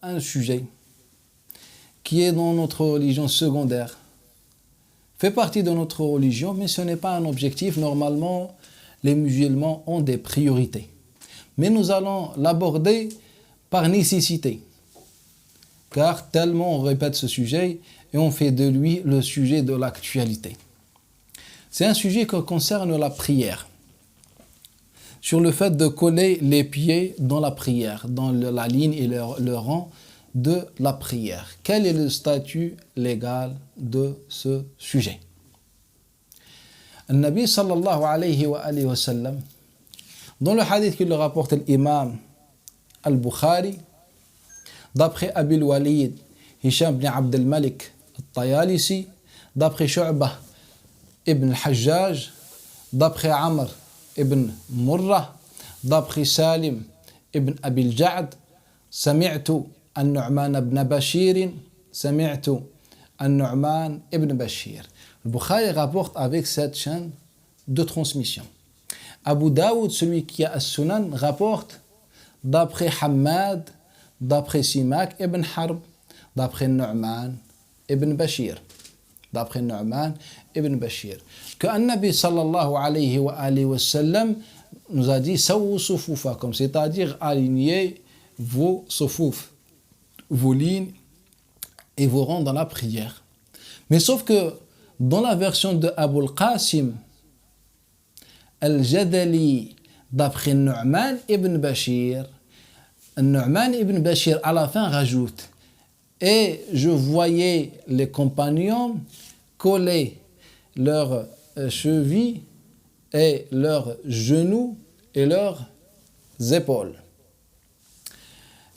un sujet qui est dans notre religion secondaire, fait partie de notre religion, mais ce n'est pas un objectif. Normalement, les musulmans ont des priorités. Mais nous allons l'aborder par nécessité, car tellement on répète ce sujet et on fait de lui le sujet de l'actualité. C'est un sujet qui concerne la prière, sur le fait de coller les pieds dans la prière, dans la ligne et le rang de la prière. Quel est le statut légal de ce sujet? Le Nabi sallallahu alayhi wa sallam, dans le hadith qu'il rapporte l'imam al-Bukhari, d'après Abil Walid, Hisham ibn Abd al-Malik al-Tayalisi, d'après Shu'bah ibn al-Hajjaj, d'après Amr ibn Murrah, d'après Salim ibn Abil Ja'd, سمعت النعمان بن بشير سمعت النعمان ibn Bashir. Le Bukhari rapporte avec cette chaîne de transmission. Abu Daoud, celui qui a As-Sunan, rapporte d'après Hammad, d'après Simak ibn Harb, d'après Nu'man ibn Bashir. D'après Nu'man ibn Bashir. Que An-Nabi sallallahu alayhi wa sallam nous a dit Sawu sufufakum, c'est-à-dire alignez vos sufuf, vos lignes et vos rangs dans la prière. Mais sauf que dans la version de Abu al-Qasim al-Jadali, d'après Nu'man ibn Bashir, Nu'man ibn Bashir à la fin rajoute: et je voyais les compagnons coller leurs chevilles et leurs genoux et leurs épaules.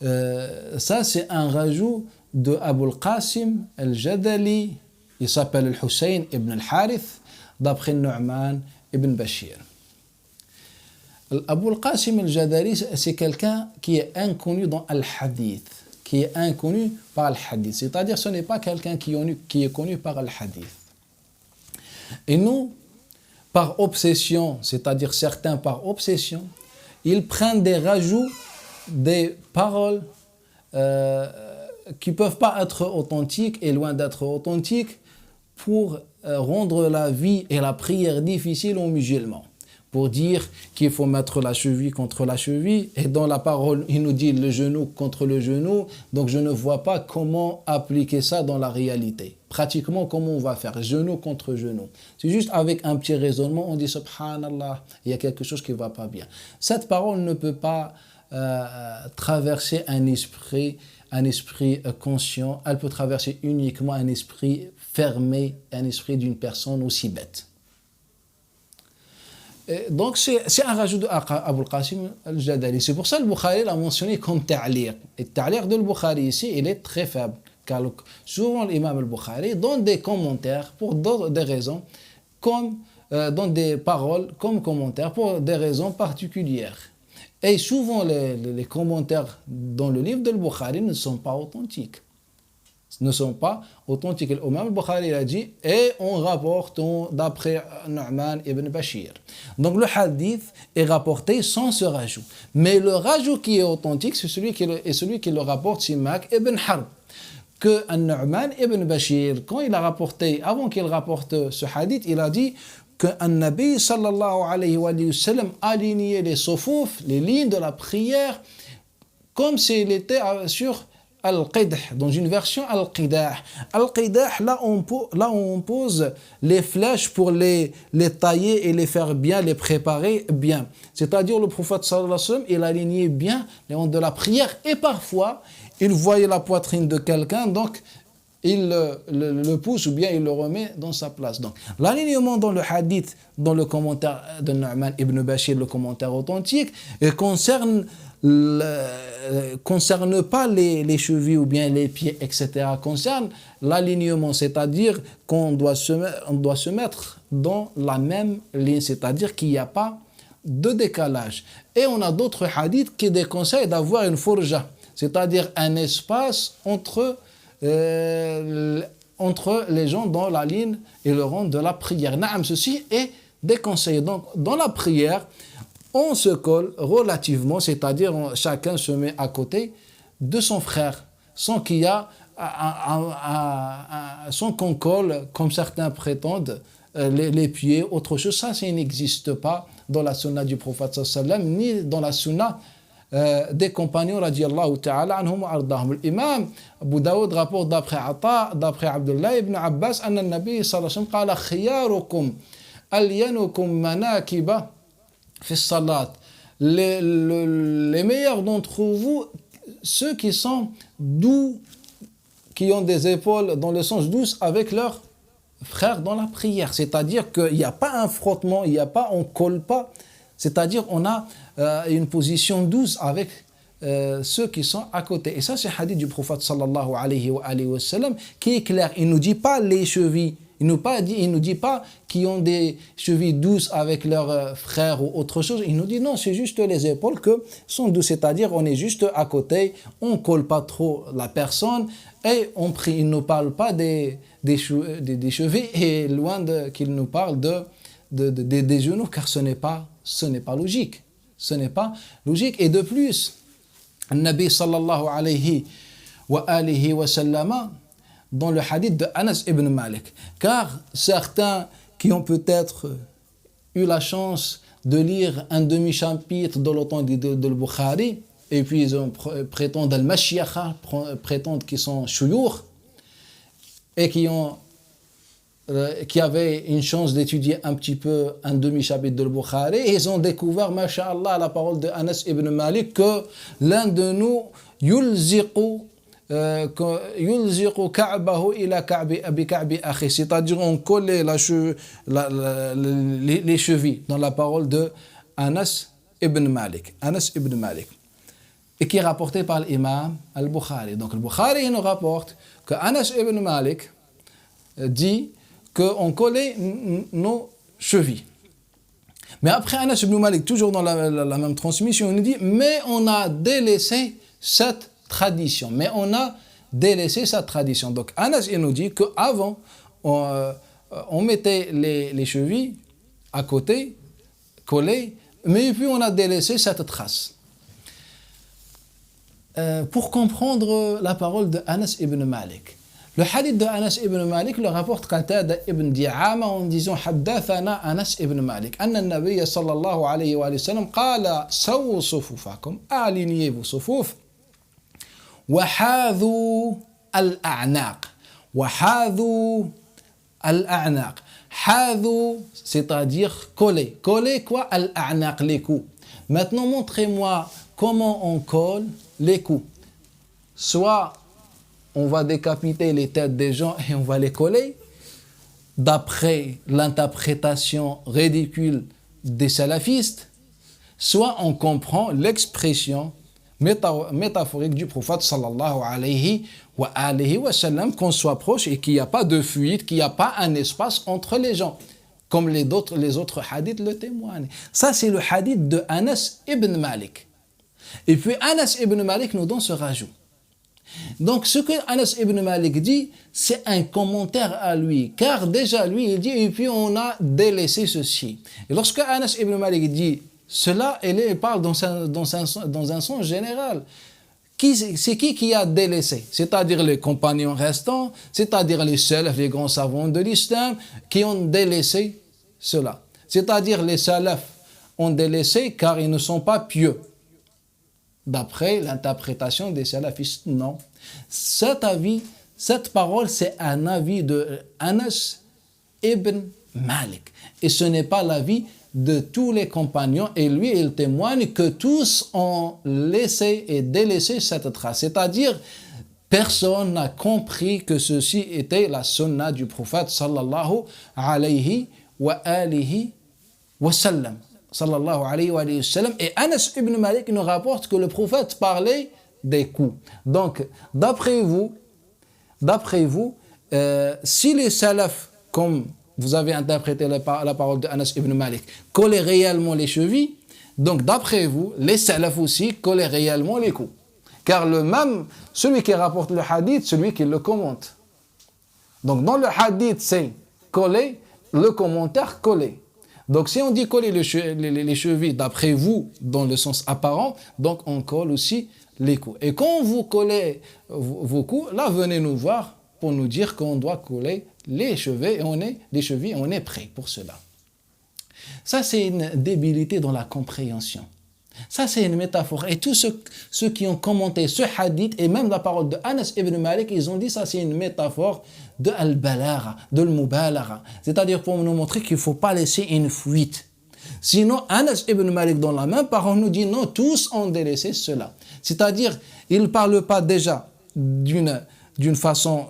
Ça, c'est un rajout de Abu al-Qasim al-Jadali. Il s'appelle al-Hussein ibn al-Harith, d'après Nu'man ibn Bashir. Abu al-Qasim al-Jadali, c'est quelqu'un qui est inconnu dans al-Hadith, qui est inconnu par al-Hadith. C'est-à-dire, ce n'est pas quelqu'un qui est connu par al-Hadith. Et nous, par obsession, c'est-à-dire certains par obsession, ils prennent des rajouts, des paroles qui ne peuvent pas être authentiques et loin d'être authentiques pour rendre la vie et la prière difficile aux musulmans. Pour dire qu'il faut mettre la cheville contre la cheville, et dans la parole, il nous dit le genou contre le genou, donc je ne vois pas comment appliquer ça dans la réalité. Pratiquement, comment on va faire? Genou contre genou. C'est juste avec un petit raisonnement, on dit subhanallah, il y a quelque chose qui ne va pas bien. Cette parole ne peut pas traverser un esprit conscient, elle peut traverser uniquement un esprit fermé, un esprit d'une personne aussi bête. Et donc c'est un rajout d'Abu al-Qasim al-Jadali. C'est pour ça que le Bukhari l'a mentionné comme ta'liq. Et le ta'liq de Bukhari ici, il est très faible. Car souvent l'imam al-Bukhari donne des commentaires pour des raisons, comme donne des paroles comme commentaires pour des raisons particulières. Et souvent, les commentaires dans le livre de Bukhari ne sont pas authentiques. Ne sont pas authentiques. L'imam al-Bukhari a dit, et on rapporte d'après Nu'man ibn Bashir. Donc le hadith est rapporté sans ce rajout. Mais le rajout qui est authentique, c'est celui qui le rapporte Simak ibn Harb. Que Nu'man ibn Bashir, quand il a rapporté, avant qu'il rapporte ce hadith, il a dit que An-Nabi sallallahu alayhi wa sallam alignait les sufuf, les lignes de la prière, comme s'il était sur Al-Qidah, dans une version Al-Qidah. Al-Qidah, là on pose les flèches pour les tailler et les faire bien, les préparer bien. C'est-à-dire le prophète sallallahu alayhi wa sallam, il alignait bien les rangs de la prière, et parfois il voyait la poitrine de quelqu'un, donc il le pousse ou bien il le remet dans sa place. Donc, l'alignement dans le hadith, dans le commentaire de Nu'man ibn Bashir, le commentaire authentique, concerne pas les chevilles ou bien les pieds, etc. Concerne l'alignement, c'est-à-dire qu'on doit se mettre dans la même ligne, c'est-à-dire qu'il n'y a pas de décalage. Et on a d'autres hadiths qui déconseillent d'avoir une fourja, c'est-à-dire un espace entre les gens dans la ligne et le rang de la prière. Naam, ceci est déconseillé. Donc, dans la prière, on se colle relativement, c'est-à-dire chacun se met à côté de son frère, sans qu'il y a, sans qu'on colle, comme certains prétendent, les pieds, autre chose. Ça n'existe pas dans la sunna du prophète sallam, ni dans la sunna des compagnons radiallahu ta'ala anhum wa ardahum. L'imam Abu Daoud rapporte d'après Ata, d'après Abdullah ibn Abbas, anna nabi sallallahu alayhi wa sallam qala khiyarukum alyanukum manakiba fi salat. Les meilleurs d'entre vous, ceux qui sont doux, qui ont des épaules dans le sens douce avec leurs frères dans la prière. C'est-à-dire qu'il n'y a pas un frottement, il n'y a pas, on ne colle pas. C'est-à-dire on a une position douce avec ceux qui sont à côté. Et ça, c'est le hadith du prophète sallallahu alayhi wa sallam qui est clair. Il ne nous dit pas les chevilles. Il ne nous dit pas qu'ils ont des chevilles douces avec leurs frères ou autre chose. Il nous dit non, c'est juste les épaules que sont douces. C'est-à-dire on est juste à côté, on ne colle pas trop la personne et on prie. Il ne parle pas des chevilles et loin qu'il nous parle des genoux, car ce n'est pas logique. Ce n'est pas logique. Et de plus, le Nabi sallallahu alayhi wa sallam, dans le hadith de Anas ibn Malik. Car certains qui ont peut-être eu la chance de lire un demi-chapitre de l'authentique de Bukhari, et puis ils prétendent al-Mashiakha, prétendent qu'ils sont chouyour, et qui avaient une chance d'étudier un petit peu un demi-chapitre de Bukhari, et ils ont découvert, masha'Allah, la parole de Anas ibn Malik, que l'un de nous, c'est-à-dire on collait les chevilles dans la parole de Anas ibn Malik, et qui est rapporté par l'imam al-Bukhari. Donc le Bukhari il nous rapporte que Anas ibn Malik dit qu'on collait nos chevilles. Mais après Anas ibn Malik, toujours dans la même transmission, il nous dit mais on a délaissé cette tradition. Donc Anas il nous dit qu'avant on mettait les chevilles à côté, collées, mais puis on a délaissé cette trace. Pour comprendre la parole de Anas ibn Malik, le hadith de Anas ibn Malik le rapporte Qatada ibn Di'ama en disant Haddathana Anas ibn Malik anna an-nabiy sallallahu alayhi wa sallam qala sawu sufufakum, alignez-vous sufuf وحاذوا الأعناق. حاذوا, c'est-à-dire coller. Coller quoi? Al-a'naq, les coups. Maintenant, montrez-moi comment on colle les coups. Soit on va décapiter les têtes des gens et on va les coller, d'après l'interprétation ridicule des salafistes, soit on comprend l'expression métaphorique du prophète sallallahu alayhi wa sallam, qu'on soit proche et qu'il n'y a pas de fuite, qu'il n'y a pas un espace entre les gens, comme les autres hadiths le témoignent. Ça, c'est le hadith de Anas ibn Malik. Et puis Anas ibn Malik nous donne ce rajout. Donc ce que Anas ibn Malik dit, c'est un commentaire à lui, car déjà lui, il dit, et puis on a délaissé ceci. Et lorsque Anas ibn Malik dit cela, il parle dans un sens général. C'est qui a délaissé? C'est-à-dire les compagnons restants, c'est-à-dire les salafs, les grands savants de l'islam, qui ont délaissé cela. C'est-à-dire les salafs ont délaissé car ils ne sont pas pieux. D'après l'interprétation des salafistes, non. Cet avis, cette parole, c'est un avis de Anas ibn Malik. Et ce n'est pas l'avis de tous les compagnons, et lui il témoigne que tous ont laissé et délaissé cette trace, c'est-à-dire personne n'a compris que ceci était la sunna du prophète sallallahu alayhi wa alihi wa sallam, sallallahu alayhi wa sallam. Et Anas ibn Malik nous rapporte que le prophète parlait des coups. Donc d'après vous, si les salafs, comme vous avez interprété la parole de Anas ibn Malik, collaient réellement les chevilles, donc d'après vous, les salafs aussi collaient réellement les coups. Car celui qui rapporte le hadith, celui qui le commente. Donc dans le hadith, c'est coller, le commentaire coller. Donc si on dit coller les chevilles d'après vous, dans le sens apparent, donc on colle aussi les coups. Et quand vous collez vos coups, là, venez nous voir pour nous dire qu'on doit coller les chevilles et on est prêt pour cela. Ça, c'est une débilité dans la compréhension. Ça, c'est une métaphore. Et tous ceux qui ont commenté ce hadith, et même la parole de Anas ibn Malik, ils ont dit ça, c'est une métaphore de al-balagha, de al-mubalagha. C'est-à-dire pour nous montrer qu'il ne faut pas laisser une fuite. Sinon, Anas ibn Malik, dans la même parole, nous dit non, tous ont délaissé cela. C'est-à-dire, il ne parle pas déjà d'une façon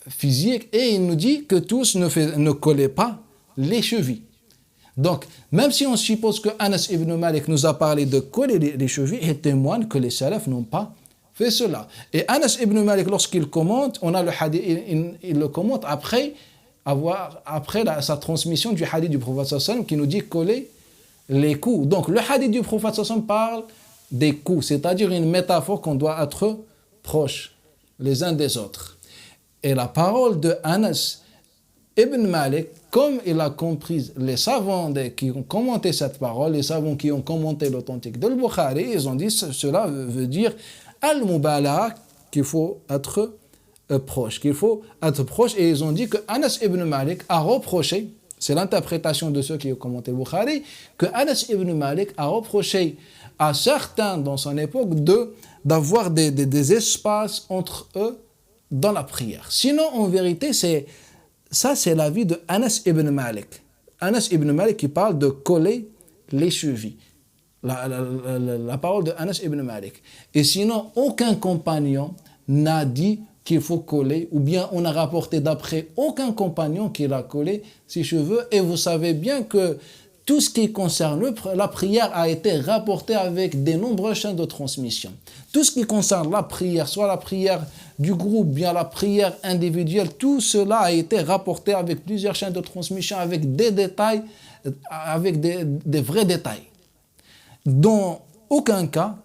physique, et il nous dit que tous ne collaient pas les chevilles. Donc, même si on suppose que Anas ibn Malik nous a parlé de coller les chevilles, il témoigne que les salafs n'ont pas fait cela. Et Anas ibn Malik, lorsqu'il commente, on a le hadith, il le commente après sa transmission du hadith du prophète sallallahu alayhi wa sallam qui nous dit coller les coups. Donc, le hadith du prophète sallallahu alayhi wa sallam parle des coups, c'est-à-dire une métaphore qu'on doit être proches les uns des autres. Et la parole de Anas ibn Malik, comme il a compris, les savants qui ont commenté cette parole, les savants qui ont commenté l'authentique de Bukhari, ils ont dit cela veut dire al-mubalagha, qu'il faut être proche, et ils ont dit que Anas ibn Malik a reproché, c'est l'interprétation de ceux qui ont commenté Bukhari, que Anas ibn Malik a reproché à certains dans son époque d'avoir des espaces entre eux dans la prière. Sinon, en vérité, c'est l'avis de Anas ibn Malik. Anas ibn Malik qui parle de coller les chevilles. La parole de Anas ibn Malik. Et sinon, aucun compagnon n'a dit qu'il faut coller, ou bien on a rapporté d'après aucun compagnon qu'il a collé ses cheveux. Et vous savez bien que tout ce qui concerne la prière a été rapporté avec de nombreuses chaînes de transmission. Tout ce qui concerne la prière, soit la prière du groupe, bien la prière individuelle, tout cela a été rapporté avec plusieurs chaînes de transmission, avec des détails, avec des vrais détails. Dans aucun cas,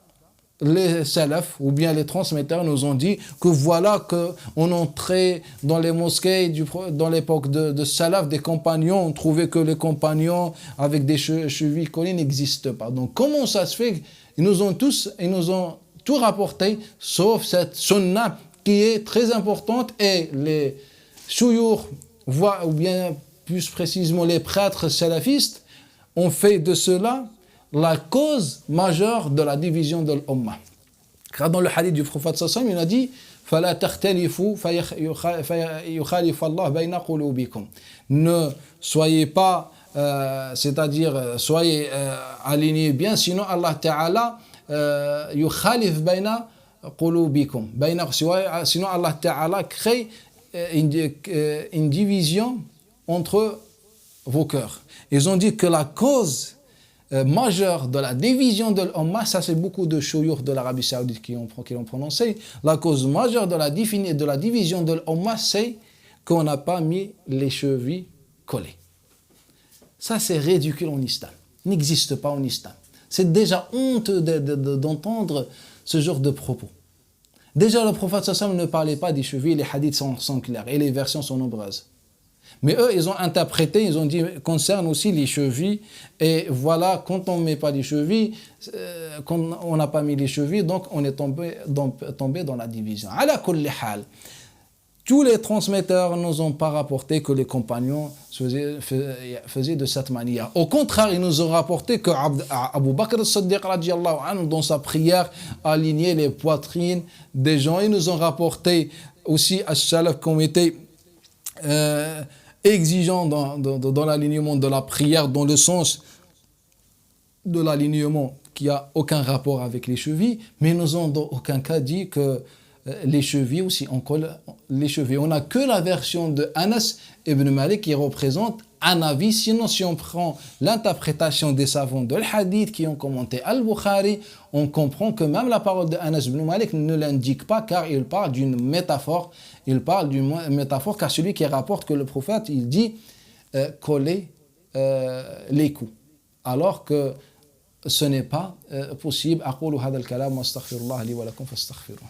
les salafs ou bien les transmetteurs nous ont dit que voilà qu'on entrait dans les mosquées dans l'époque de salaf, des compagnons, on trouvait que les compagnons avec des chevilles collées n'existent pas. Donc comment ça se fait? Ils nous ont tout rapporté, sauf cette sunna qui est très importante, et les shuyukh, ou bien plus précisément les prêtres salafistes, ont fait de cela la cause majeure de la division de l'Ummah. Car dans le hadith du prophète sallallahu alayhi wa sallam, il a dit فَلَا تَخْتَلِفُوا فَيُخَالِفَ اللَّهُ بَيْنَ قُلُوبِكُمْ. Ne soyez pas, c'est-à-dire soyez alignés bien, sinon Allah Ta'ala يُخَالِفْ بَيْنَ قُلُوبِكُمْ. Sinon Allah Ta'ala crée une division entre vos cœurs. Ils ont dit que la cause majeure de la division de l'Ummah, ça c'est beaucoup de shuyukh de l'Arabie Saoudite qui l'ont prononcé, la cause majeure de la division de l'Ummah, c'est qu'on n'a pas mis les chevilles collées. Ça c'est ridicule en islam, n'existe pas en islam. C'est déjà honte d'entendre ce genre de propos. Déjà le prophète sallallahu alayhi wa sallam ne parlait pas des chevilles, les hadiths sont clairs et les versions sont nombreuses. Mais eux, ils ont interprété, ils ont dit, concerne aussi les chevilles. Et voilà, quand on ne met pas les chevilles, quand on n'a pas mis les chevilles, donc on est tombé dans la division. Ala kulli hal, tous les transmetteurs ne nous ont pas rapporté que les compagnons faisaient de cette manière. Au contraire, ils nous ont rapporté que Abu Bakr as-Siddiq radiyallahu anhu, dans sa prière, alignait les poitrines des gens. Ils nous ont rapporté aussi as-salaf qui ont été exigeant dans l'alignement de la prière, dans le sens de l'alignement qui n'a aucun rapport avec les chevilles, mais ils nous ont dans aucun cas dit que les chevilles aussi, on colle les chevilles. On n'a que la version de Anas ibn Malik qui représente un avis. Sinon, si on prend l'interprétation des savants de l'hadith qui ont commenté Al-Bukhari, on comprend que même la parole de Anas ibn Malik ne l'indique pas, car il parle d'une métaphore. Il parle d'une métaphore, car celui qui rapporte que le prophète, il dit coller les coups. Alors que ce n'est pas possible. أقول هذا الكلام واستغفر الله لي ولكم فاستغفروه.